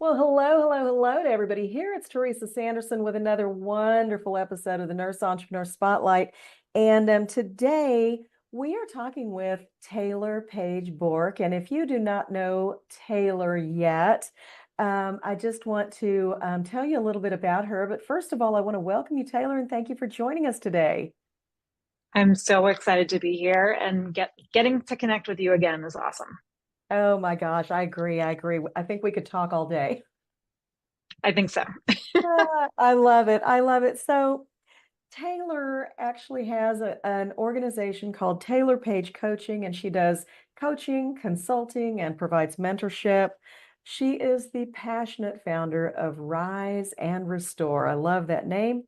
Well, hello to everybody here. It's Teresa Sanderson with another wonderful episode of the Nurse Entrepreneur Spotlight. And today we are talking with Taylor Paige Bourque. And if you do not know Taylor yet, I just want to tell you a little bit about her. But first of all, I want to welcome you, Taylor, and thank you for joining us today. I'm so excited to be here and getting to connect with you again is awesome. Oh my gosh, I agree. I agree. I think we could talk all day. I think so. I love it. I love it. So, Taylor actually has an organization called Taylor Paige Coaching, and she does coaching, consulting, and provides mentorship. She is the passionate founder of Rise and Restore. I love that name.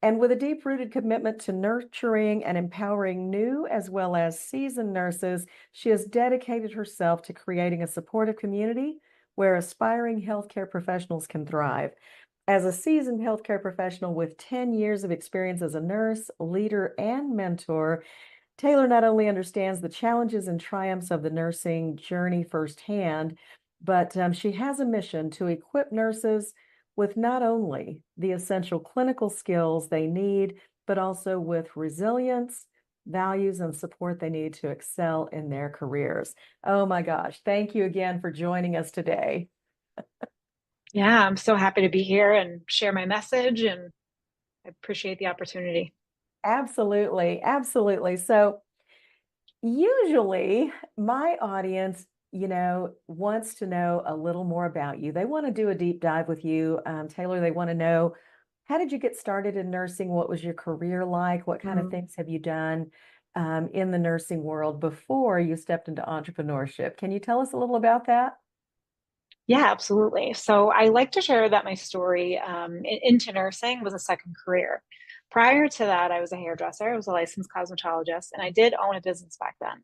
And with a deep-rooted commitment to nurturing and empowering new as well as seasoned nurses, she has dedicated herself to creating a supportive community where aspiring healthcare professionals can thrive. As a seasoned healthcare professional with 10 years of experience as a nurse, leader, and mentor, Taylor not only understands the challenges and triumphs of the nursing journey firsthand, but she has a mission to equip nurses with not only the essential clinical skills they need, but also with resilience, values, and support they need to excel in their careers. Oh my gosh. Thank you again for joining us today. Yeah, I'm so happy to be here and share my message, and I appreciate the opportunity. Absolutely. Absolutely. So, usually, my audience, wants to know a little more about you. They want to do a deep dive with you, Taylor. They want to know, how did you get started in nursing? What was your career like? What kind of Mm. things have you done in the nursing world before you stepped into entrepreneurship? Can you tell us a little about that? Yeah, absolutely. So I like to share that my story into nursing was a second career. Prior to that, I was a hairdresser. I was a licensed cosmetologist, and I did own a business back then,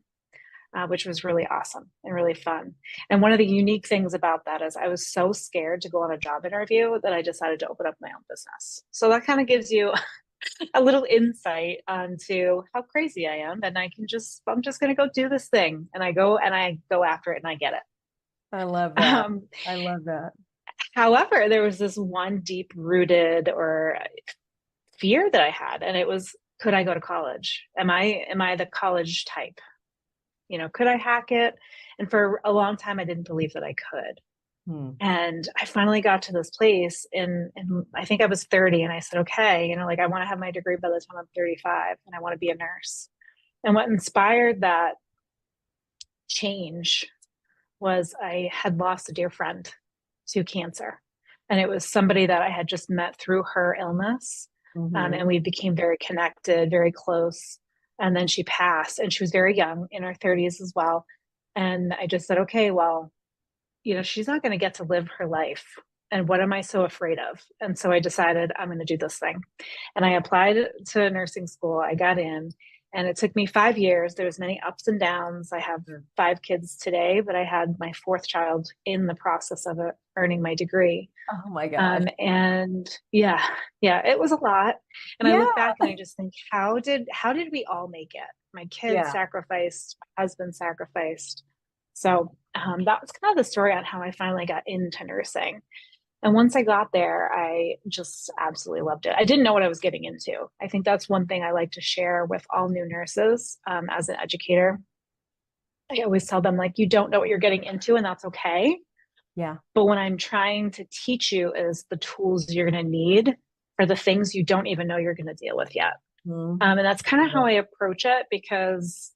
which was really awesome and really fun. And one of the unique things about that is I was so scared to go on a job interview that I decided to open up my own business. So that kind of gives you a little insight onto how crazy I am. And I'm just going to go do this thing. And I go after it and I get it. I love that. Um, I love that. However, there was this one deep rooted or fear that I had, and it was, could I go to college? Am I the college type? Could I hack it? And for a long time, I didn't believe that I could. Hmm. And I finally got to this place in I think I was 30, and I said, okay, like I want to have my degree by the time I'm 35, and I want to be a nurse. And what inspired that change was I had lost a dear friend to cancer. And it was somebody that I had just met through her illness. Hmm. And we became very connected, very close. And then she passed, and she was very young, in her 30s as well. And I just said, okay, well, she's not going to get to live her life. And what am I so afraid of? And so I decided I'm going to do this thing. And I applied to nursing school. I got in, and it took me 5 years. There was many ups and downs. I have Sure. 5 kids today, but I had my fourth child in the process of earning my degree. Oh my gosh. And yeah, it was a lot. And I look Yeah. back and I just think, how did we all make it? My kids Yeah. sacrificed, my husband sacrificed. So that was kind of the story on how I finally got into nursing. And once I got there, I just absolutely loved it. I didn't know what I was getting into. I think that's one thing I like to share with all new nurses as an educator. I always tell them, like, you don't know what you're getting into, and that's okay. Yeah. But what I'm trying to teach you is the tools you're going to need for the things you don't even know you're going to deal with yet. Mhm. And that's kind of how I approach it, because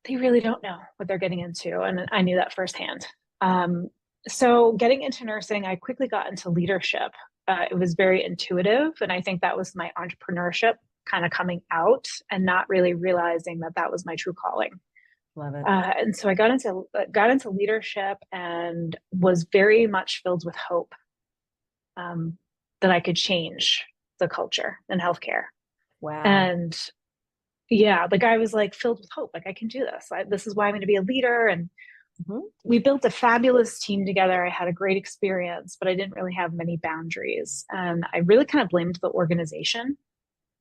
they really don't know what they're getting into. And I knew that firsthand. Um, so getting into nursing, I quickly got into leadership. It was very intuitive. And I think that was my entrepreneurship kind of coming out and not really realizing that that was my true calling. Love it. And so I got into leadership and was very much filled with hope, um, that I could change the culture in healthcare. Wow. And yeah, the guy was like filled with hope. Like, I can do this. This is why I'm going to be a leader. And Mhm. we built a fabulous team together. I had a great experience, but I didn't really have many boundaries. And I really kind of blamed the organization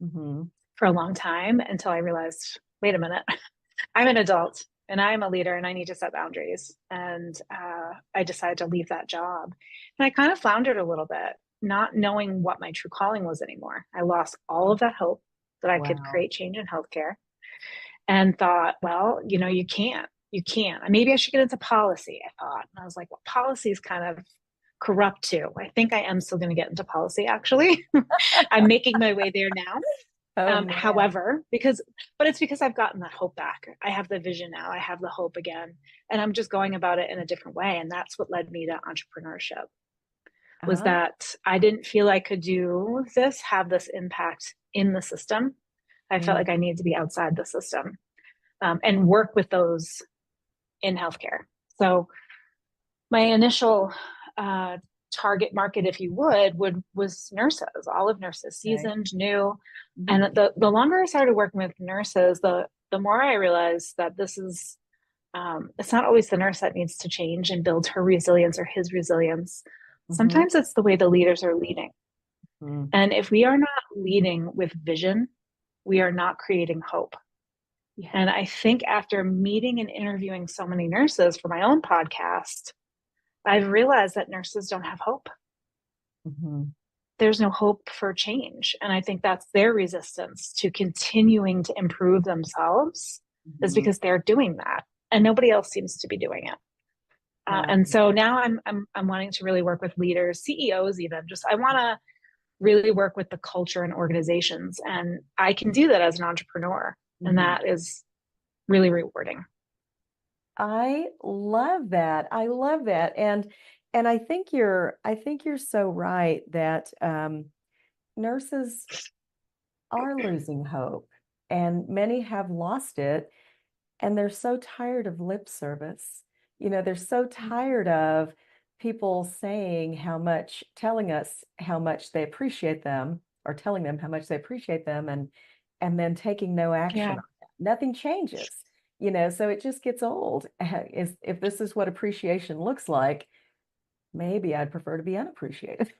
Mhm. for a long time until I realized, wait a minute, I'm an adult and I'm a leader and I need to set boundaries. And I decided to leave that job. And I kind of floundered a little bit, not knowing what my true calling was anymore. I lost all of that hope that I could Wow. create change in healthcare and thought, well, you can't. You can't. Maybe I should get into policy, I thought. And I was like, well, policy is kind of corrupt too. I think I am still going to get into policy, actually. I'm making my way there now. Oh man. However, but it's because I've gotten that hope back. I have the vision now. I have the hope again. And I'm just going about it in a different way. And that's what led me to entrepreneurship, was Uh, that I didn't feel I could have this impact in the system. I felt mm, like I needed to be outside the system, and work with those in healthcare. So my initial uh, target market, if you was nurses, all of nurses, okay. seasoned, new. Mhm. And the longer I started working with nurses, the more I realized that this is it's not always the nurse that needs to change and build her resilience or his resilience. Mhm. Sometimes it's the way the leaders are leading. Mm. And if we are not leading with vision, we are not creating hope. Yeah. And I think after meeting and interviewing so many nurses for my own podcast, I've realized that nurses don't have hope. Mhm. There's no hope for change. And I think that's their resistance to continuing to improve themselves, is Mhm. because they're doing that and nobody else seems to be doing it. Wow. And so now I'm wanting to really work with leaders, CEOs, even just I want to really work with the culture and organizations, and I can do that as an entrepreneur, and Mhm. that is really rewarding. I love that. I love that. And I think you're so right that nurses are losing hope and many have lost it and they're so tired of lip service. They're so tired of people saying telling us how much they appreciate them or telling them how much they appreciate them and then taking no action Yeah. on it. Nothing changes, so it just gets old. If this is what appreciation looks like, maybe I'd prefer to be unappreciated.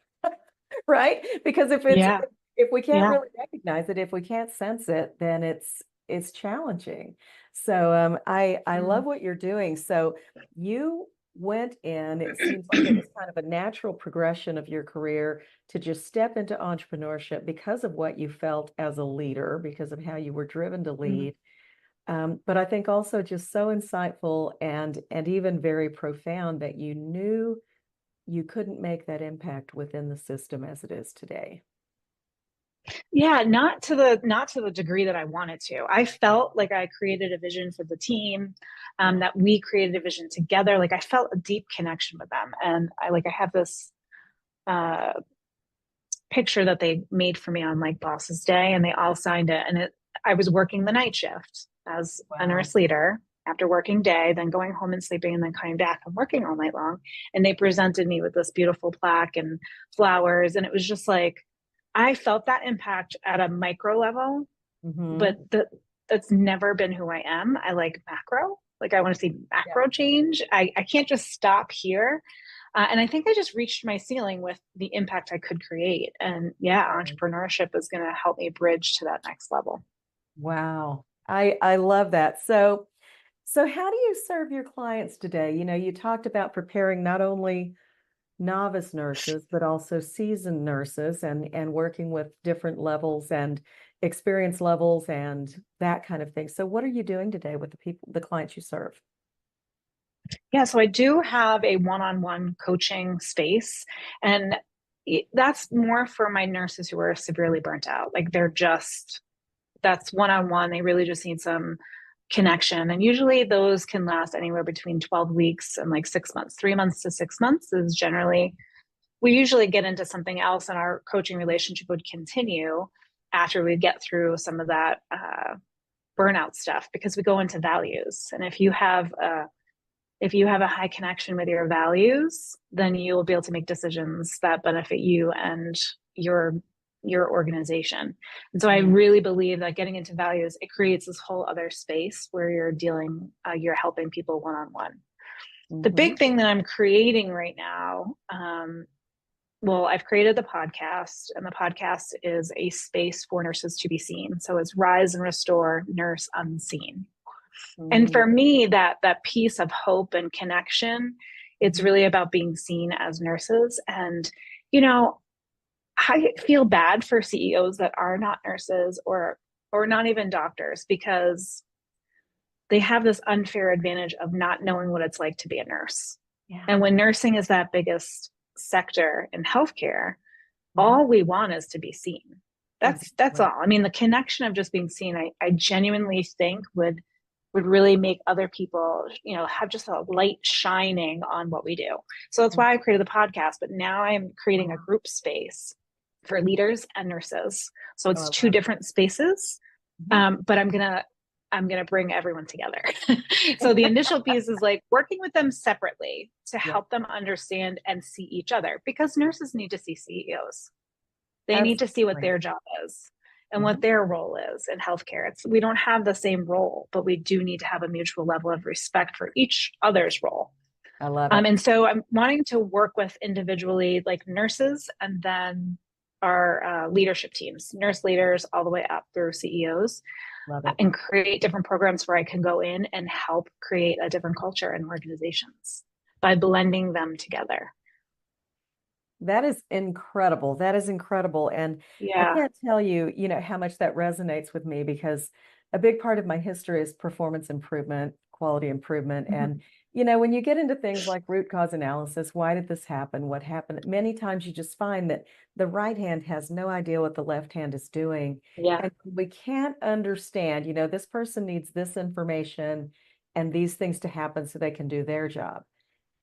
Right? Because Yeah. if we can't Yeah. really recognize it, if we can't sense it, then it's challenging. So I love Mm. what you're doing. So you went in, it seems like it was kind of a natural progression of your career to just step into entrepreneurship because of what you felt as a leader, because of how you were driven to Mm. lead. But I think also just so insightful and even very profound that you knew you couldn't make that impact within the system as it is today. Yeah, not to the degree that I wanted to. I felt like I created a vision for the team, that we created a vision together. Like I felt a deep connection with them, and I have this uh, picture that they made for me on like Boss's Day, and they all signed it. And I was working the night shift as a Wow. nurse leader after working day, then going home and sleeping, and then coming back and working all night long. And they presented me with this beautiful plaque and flowers, and it was just like I felt that impact at a micro level, Hmm. but that's never been who I am. I like macro. Like I want to see Yeah. macro change. I can't just stop here. And I think I just reached my ceiling with the impact I could create. And yeah, Right. entrepreneurship is going to help me bridge to that next level. Wow. I love that. So how do you serve your clients today? You talked about preparing not only novice nurses, but also seasoned nurses and working with different levels and experience levels and that kind of thing. So what are you doing today with the clients you serve? Yeah, so I do have a one-on-one coaching space, and that's more for my nurses who are severely burnt out. Like that's one-on-one. They really just need some connection. And usually those can last anywhere between 12 weeks and like 6 months. 3 months to 6 months is generally, we usually get into something else and our coaching relationship would continue after we get through some of that burnout stuff, because we go into values. And if you have a high connection with your values, then you will be able to make decisions that benefit you and your your organization. And so I really believe that getting into values, it creates this whole other space where you're helping people one on one. The Mm-hmm. big thing that I'm creating right now, well, I've created the podcast, and the podcast is a space for nurses to be seen. So it's Rise and Restore Nurse Unseen. And Mhm. for me, that piece of hope and connection, it's Mhm. really about being seen as nurses. And, you know, I feel bad for CEOs that are not nurses or not even doctors because they have this unfair advantage of not knowing what it's like to be a nurse. Yeah. And when nursing is that biggest sector in healthcare, Mhm. all we want is to be seen. That's Exactly. all. I mean, the connection of just being seen, I genuinely think would really make other people, you know, have just a light shining on what we do. So that's Mhm. why I created the podcast. But now I am creating a Wow. group space for leaders and nurses. So Oh, it's I two love it. different spaces. Mhm. But I'm gonna bring everyone together. So the initial piece is like working with them separately to Yeah, help them understand and see each other because nurses need to see CEOs. They need to see what absolutely. their job is and what Mhm. their role is in healthcare. We don't have the same role, but we do need to have a mutual level of respect for each other's role. I love it. And so I'm wanting to work with individually like nurses and then our leadership teams, nurse leaders all the way up through CEOs, Love it. and create different programs where I can go in and help create a different culture in organizations by blending them together. That is incredible. That is incredible. And I Yeah. can't tell you, how much that resonates with me because a big part of my history is performance improvement, quality improvement. Mm-hmm. And, when you get into things like root cause analysis, why did this happen? What happened? Many times you just find that the right hand has no idea what the left hand is doing. Yeah. And we can't understand, this person needs this information and these things to happen so they can do their job.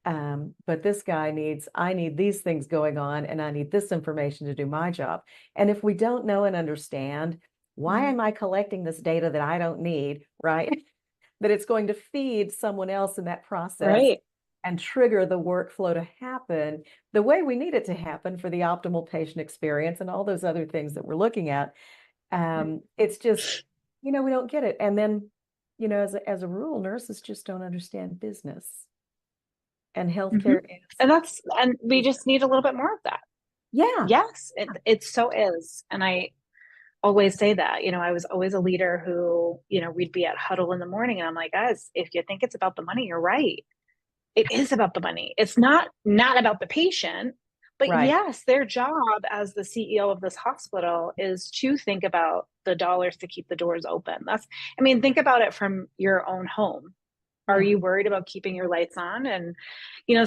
But this guy I need these things going on, and I need this information to do my job. And if we don't know and understand, why Mm-hmm. am I collecting this data that I don't need, right? That it's going to feed someone else in that process Right. and trigger the workflow to happen the way we need it to happen for the optimal patient experience and all those other things that we're looking at. It's just, we don't get it. And then, as a rule, nurses just don't understand business. And Mm-hmm. healthcare And we is just need a little bit more of that. yeah. Yes, it so is. And I always say that, I was always a leader who, we'd be at huddle in the morning and I'm like, guys, if you think it's about the money, you're right. It is about the money. It's not about the patient. But Right. yes, their job as the CEO of this hospital is to think about the dollars to keep the doors open. I mean, think about it from your own home. Are Yeah. you worried about keeping your lights on? And,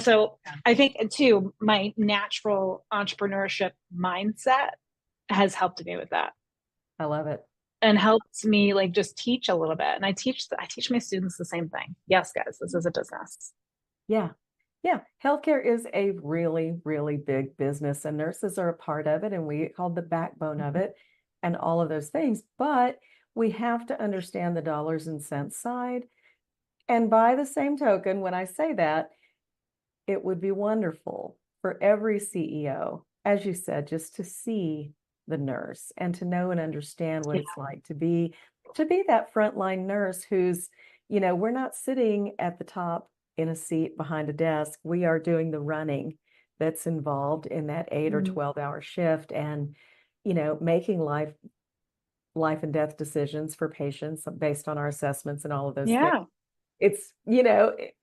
so Yeah. I think too, my natural entrepreneurship mindset has helped me with that I love it. and helps me like just teach a little bit. And I teach my students the same thing. Yes, guys, this is a business. Yeah. Yeah. Healthcare is a really, really big business, and nurses are a part of it, and we get called the backbone of Mhm. it and all of those things. But we have to understand the dollars and cents side. And by the same token, when I say that, it would be wonderful for every CEO, as you said, just to see the nurse and to know and understand what Yeah. it's like to be that frontline nurse who's, we're not sitting at the top in a seat behind a desk. We are doing the running that's involved in that 8 or Mhm. 12-hour shift and, making life and death decisions for patients based on our assessments and all of those things. Yeah. It's,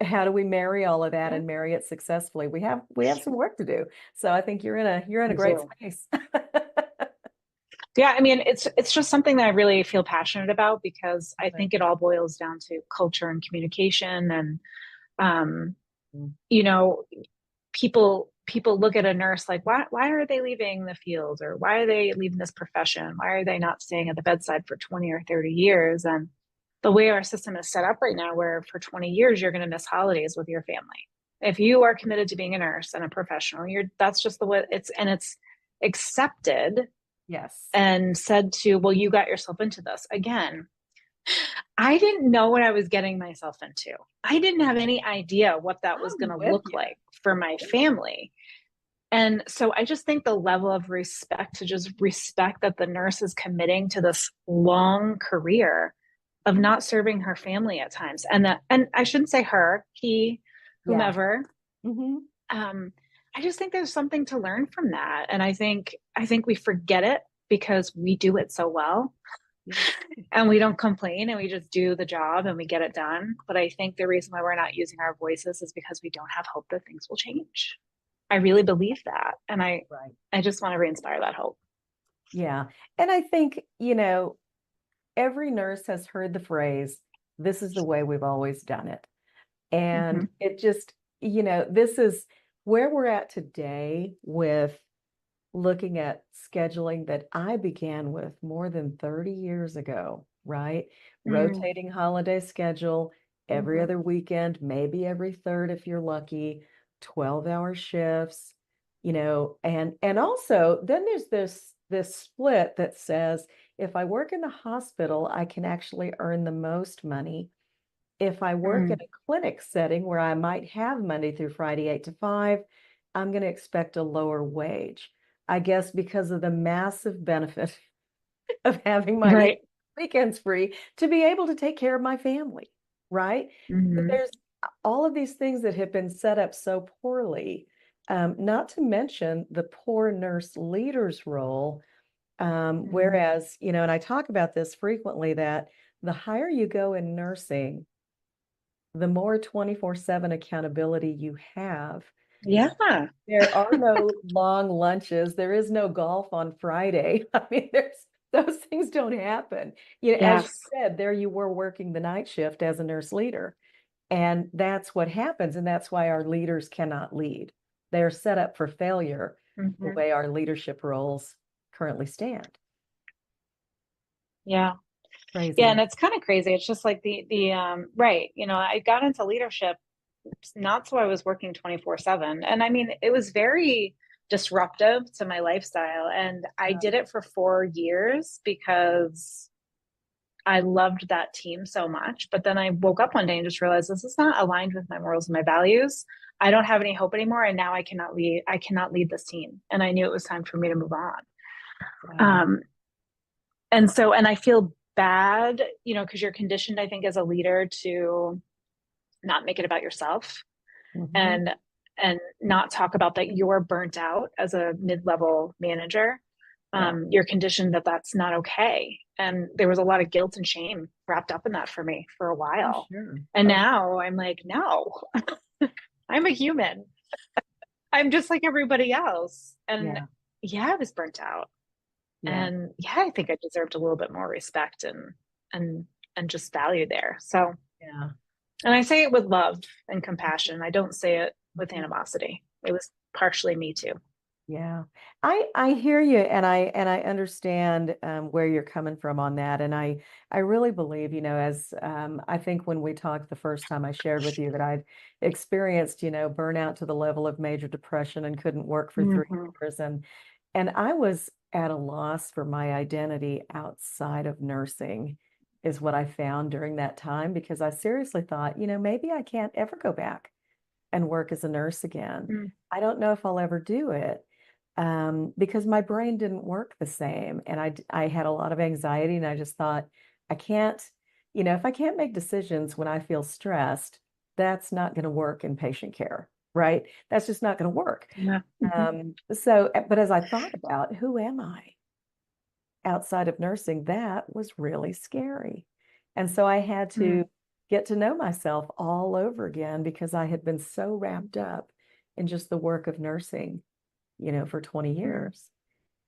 how do we marry all of that Yeah. and marry it successfully? We have some work to do. So I think you're in a We great do. space. Yeah, I mean, it's just something that I really feel passionate about because I Right. think it all boils down to culture and communication and um, Mm. you know, people look at a nurse like why are they leaving the field or why are they leaving this profession? Why are they not staying at the bedside for 20 or 30 years? And the way our system is set up right now, where for 20 years you're going to miss holidays with your family. If you are committed to being a nurse and a professional, that's just the way it's accepted Yes. and said to, well, you got yourself into this. Again, I didn't know what I was getting myself into. I didn't have any idea what that was going I'm to with look you. like for my family. And so I just think the level of respect to just respect that the nurse is committing to this long career of Mhm. not serving her family at times. And I shouldn't say her, he, Yeah. whomever. Hmm. Um, I just think there's something to learn from that. And I think we forget it because we do it so well. Yes. And we don't complain and we just do the job and we get it done. But I think the reason why we're not using our voices is because we don't have hope that things will change. I really believe that. And Right. I just want to re-inspire that hope. Yeah. And I think, every nurse has heard the phrase, this is the way we've always done it. And Mm-hmm. it just, this is where we're at today with looking at scheduling that I began with more than 30 years ago, right? Rotating holiday schedule every Mm-hmm. other weekend, maybe every third if you're lucky, 12-hour shifts, and also then there's this split that says if I work in the hospital, I can actually earn the most money. If I work in Mm-hmm. a clinic setting where I might have Monday through Friday, 8 to 5, I'm going to expect a lower wage. I guess because of the massive benefit of having my Right. weekends free to be able to take care of my family, right? But Mm-hmm. there's all of these things that have been set up so poorly, not to mention the poor nurse leader's role. Mm-hmm. Whereas, and I talk about this frequently, that the higher you go in nursing, the more 24/7 accountability you have. Yeah. There are no long lunches. There is no golf on Friday. I mean, those things don't happen. As you Yes. said, there you were working the night shift as a nurse leader. And that's what happens. And that's why our leaders cannot lead. They're set up for failure the Mm-hmm. way our leadership roles currently stand. Yeah. Yeah. And Crazy. it's kind of crazy. It's just like right. I got into leadership not so I was working 24/7. And I mean, it was very disruptive to my lifestyle. And I did it for 4 years because I loved that team so much. But then I woke up one day and just realized this is not aligned with my morals and my values. I don't have any hope anymore. And now I cannot lead this team. And I knew it was time for me to move on. Wow. Um, and I feel bad, because you're conditioned, I think, as a leader to not make it about yourself Hmm. and not talk about that you're burnt out as a mid-level manager. Yeah, You're conditioned that that's not okay, and there was a lot of guilt and shame wrapped up in that for me for a oh, while. sure. And Oh, now I'm like, no, I'm a human. I'm just like everybody else. And yeah, yeah, I was burnt out. yeah, And yeah, I think I deserved a little bit more respect and and just value there. So, yeah. and I say it with love and compassion. I don't say it with Mhm. animosity. It was partially me too. Yeah, I hear you, and I understand where you're coming from on that, and I really believe, as I think when we talked the first time, I shared with you that I'd experienced, burnout to the level of major depression and couldn't work for three Mm-hmm. years, and I was at a loss for my identity outside of nursing, is what I found during that time because I seriously thought, maybe I can't ever go back and work as a nurse again. I don't know if I'll ever do it because my brain didn't work the same. And I had a lot of anxiety and I just thought, I can't, if I can't make decisions when I feel stressed, that's not going to work in patient care, right? That's just not going to work. Yeah. Mm-hmm. But as I thought about who am I outside of nursing, that was really scary. And so I had Mm-hmm. to get to know myself all over again because I had been so wrapped up in just the work of nursing, for 20 years.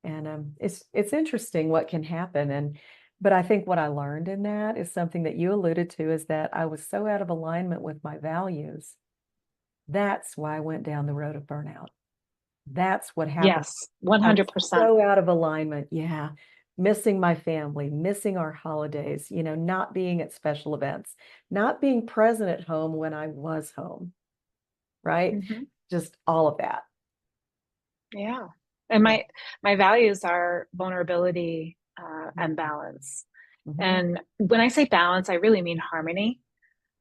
And it's interesting what can happen. But I think what I learned in that is something that you alluded to is that I was so out of alignment with my values. That's why I went down the road of burnout. That's what happened. Yes, I was 100%. so out of alignment. Yeah. Missing my family, missing our holidays, not being at special events, not being present at home when I was home, right? Mm-hmm. Just all of that. Yeah. And Yeah. my values are vulnerability and Mhm. balance. Mhm. And when I say balance, I really mean harmony.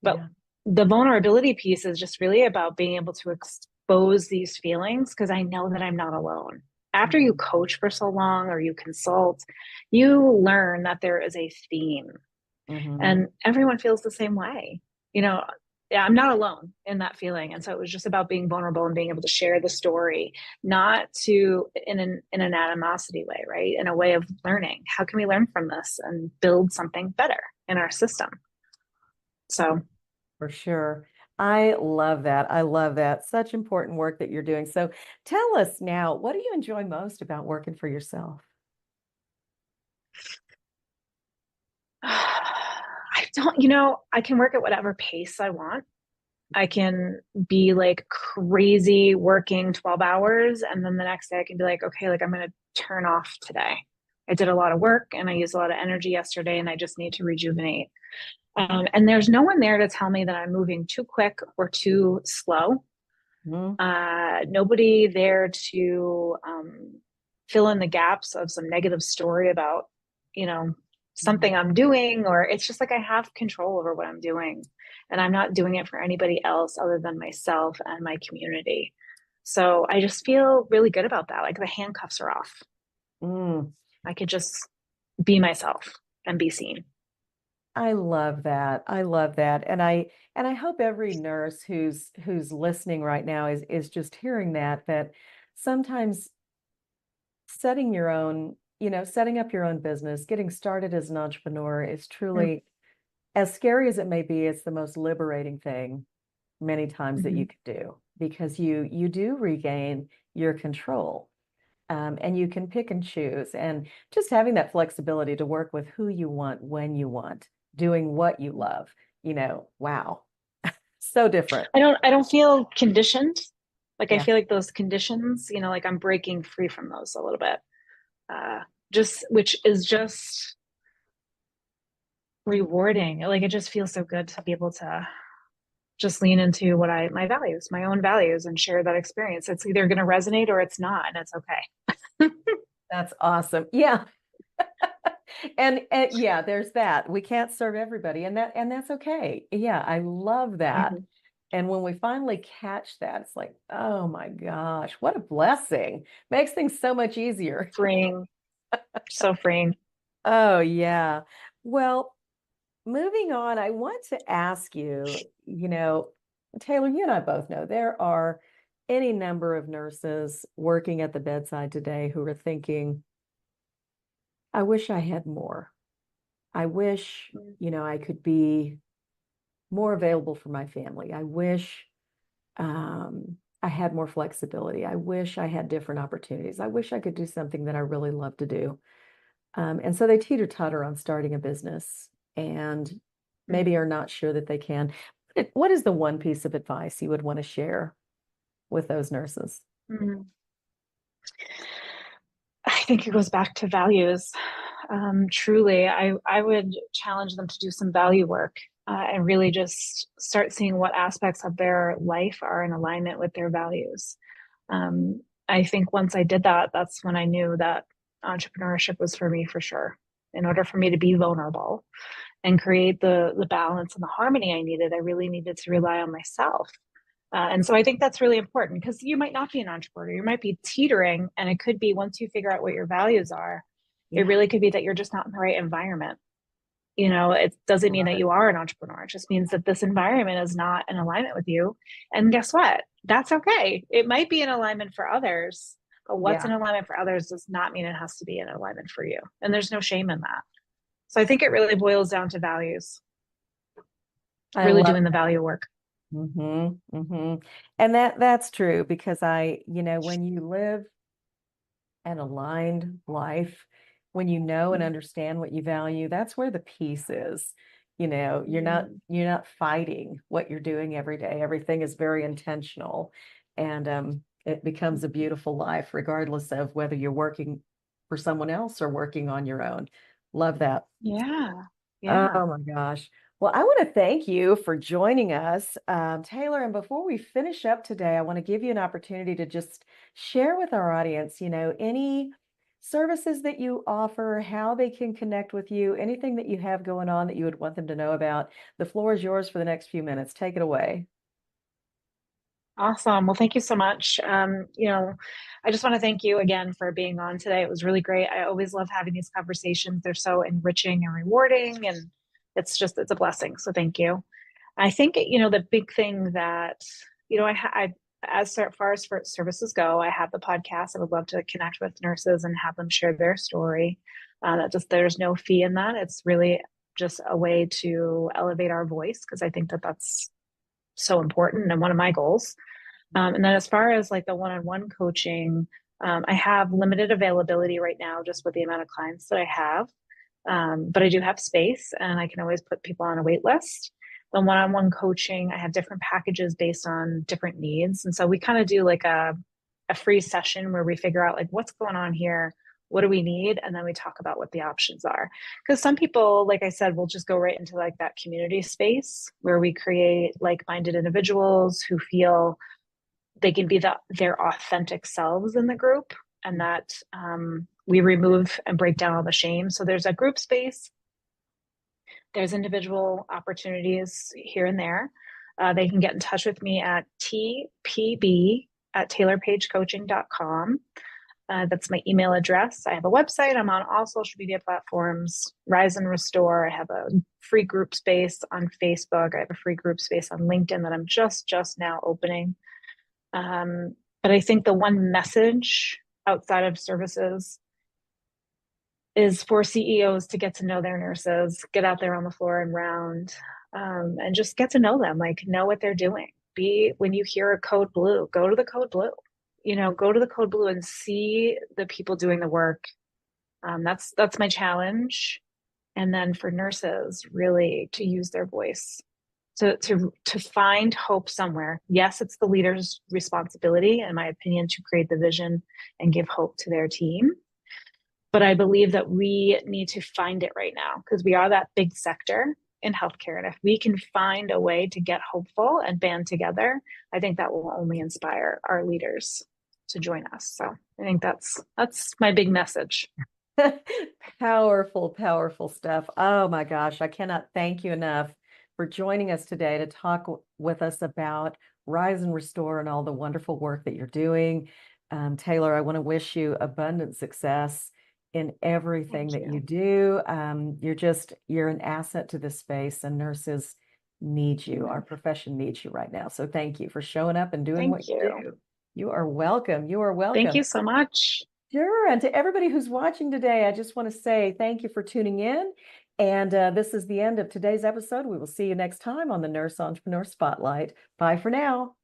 But Yeah. the vulnerability piece is just really about being able to expose these feelings because I know that I'm not alone. After you Mhm. coach for so long or you consult, you learn that there is a theme Mhm. and everyone feels the same way. You know, yeah, I'm not alone in that feeling. And so it was just about being vulnerable and being able to share the story, not to in an animosity way, right? In a way of learning. How can we learn from this and build something better in our system? So For sure. I love that. I love that. Such important work that you're doing. So tell us now, what do you enjoy most about working for yourself? I don't, I can work at whatever pace I want. I can be like crazy working 12 hours. And then the next day I can be like, okay, like I'm going to turn off today. I did a lot of work and I used a lot of energy yesterday and I just need to rejuvenate. And there's no one there to tell me that I'm moving too quick or too slow. Mhm. Nobody there to fill in the gaps of some negative story about, you know, something I'm doing, or it's just like I have control over what I'm doing. And I'm not doing it for anybody else other than myself and my community. So I just feel really good about that. Like the handcuffs are off. Mm, I could just be myself and be seen. I love that. I love that. And I hope every nurse who's listening right now is just hearing that sometimes setting your own, setting up your own business, getting started as an entrepreneur is Mm-hmm. truly, as scary as it may be, it's the most liberating thing many times that you can do because you do regain your control. And you can pick and choose, and just having that flexibility to work with who you want when you want, doing what you love, wow, so different. I don't feel conditioned. Like I Yeah. feel like those conditions, like I'm breaking free from those a little bit. Uh, just which is just rewarding. Like it just feels so good to be able to just lean into what my values, my own values, and share that experience. It's either going to resonate or it's not, and it's okay. That's awesome. Yeah. And yeah, there's that. We can't serve everybody, and that's okay. Yeah, I love that. Mhm. And when we finally catch that, it's like, oh my gosh, what a blessing. Makes things so much easier. Freeing, so freeing. Oh yeah. Well, moving on, I want to ask you, Taylor, you and I both know there are any number of nurses working at the bedside today who are thinking, I wish I had more. I wish, I could be more available for my family. I wish I had more flexibility. I wish I had different opportunities. I wish I could do something that I really love to do. And so they teeter-totter on starting a business and maybe are not sure that they can. What is the one piece of advice you would want to share with those nurses? Mm-hmm. I think it goes back to values. Truly, I would challenge them to do some value work and really just start seeing what aspects of their life are in alignment with their values. I think once I did that, that's when I knew that entrepreneurship was for me for sure. In order for me to be vulnerable and create the balance and the harmony I needed, I really needed to rely on myself. And so I think that's really important because you might not be an entrepreneur. You might be teetering, and it could be once you figure out what your values are, it Yeah, really could be that you're just not in the right environment. It doesn't I mean love that it. you are an entrepreneur. It just means that this environment is not in alignment with you. And guess what? That's okay. It might be in alignment for others, but what's in Yeah, alignment for others does not mean it has to be in alignment for you. And there's no shame in that. So I think it really boils down to values, I really love doing the value work. And that's true because when you live an aligned life, when you know and understand what you value, that's where the peace is. You're not Mm-hmm. you're not fighting what you're doing every day. Everything is very intentional, and it becomes a beautiful life, regardless of whether you're working for someone else or working on your own. Love that. Yeah. Yeah. Oh my gosh. Well, I want to thank you for joining us, Taylor. And before we finish up today, I want to give you an opportunity to just share with our audience, any services that you offer, how they can connect with you, anything that you have going on that you would want them to know about. The floor is yours for the next few minutes. Take it away. Awesome. Well, thank you so much. I just want to thank you again for being on today. It was really great. I always love having these conversations. They're so enriching and rewarding, and it's a blessing. So thank you. I think, the big thing that, as far as services go, I have the podcast. I would love to connect with nurses and have them share their story. There's no fee in that. It's really just a way to elevate our voice because I think that that's so important and one of my goals. And then as far as like the one-on-one coaching, I have limited availability right now just with the amount of clients that I have. But I do have space and I can always put people on a wait list. The one-on-one coaching, I have different packages based on different needs. And so we kind of do like a free session where we figure out like what's going on here, what do we need? And then we talk about what the options are. Because some people, like I said, will just go right into like that community space where we create like-minded individuals who feel they can be their authentic selves in the group and that we remove and break down all the shame. So there's a group space, there's individual opportunities here and there. They can get in touch with me at tpb@taylorpaigecoaching.com. That's my email address. I have a website. I'm on all social media platforms, Rise and Restore. I have a free group space on Facebook. I have a free group space on LinkedIn that I'm just now opening. But I think the one message outside of services is for CEOs to get to know their nurses, get out there on the floor and round, and just get to know them, like know what they're doing. When you hear a code blue, go to the code blue, go to the code blue and see the people doing the work. That's my challenge. And then for nurses, really to use their voice to find hope somewhere. Yes, it's the leader's responsibility, in my opinion, to create the vision and give hope to their team. But I believe that we need to find it right now because we are that big sector in healthcare. And if we can find a way to get hopeful and band together, I think that will only inspire our leaders to join us. So I think that's my big message. Powerful, powerful stuff. Oh my gosh, I cannot thank you enough for joining us today to talk with us about Rise and Restore and all the wonderful work that you're doing. Taylor, I want to wish you abundant success in everything that you do. You're an asset to this space, and nurses need you. Our profession needs you right now. So thank you for showing up and doing what you do. You are welcome. You are welcome. Thank you so much. Sure. And to everybody who's watching today, I just want to say thank you for tuning in. And this is the end of today's episode. We will see you next time on the Nurse Entrepreneur Spotlight. Bye for now.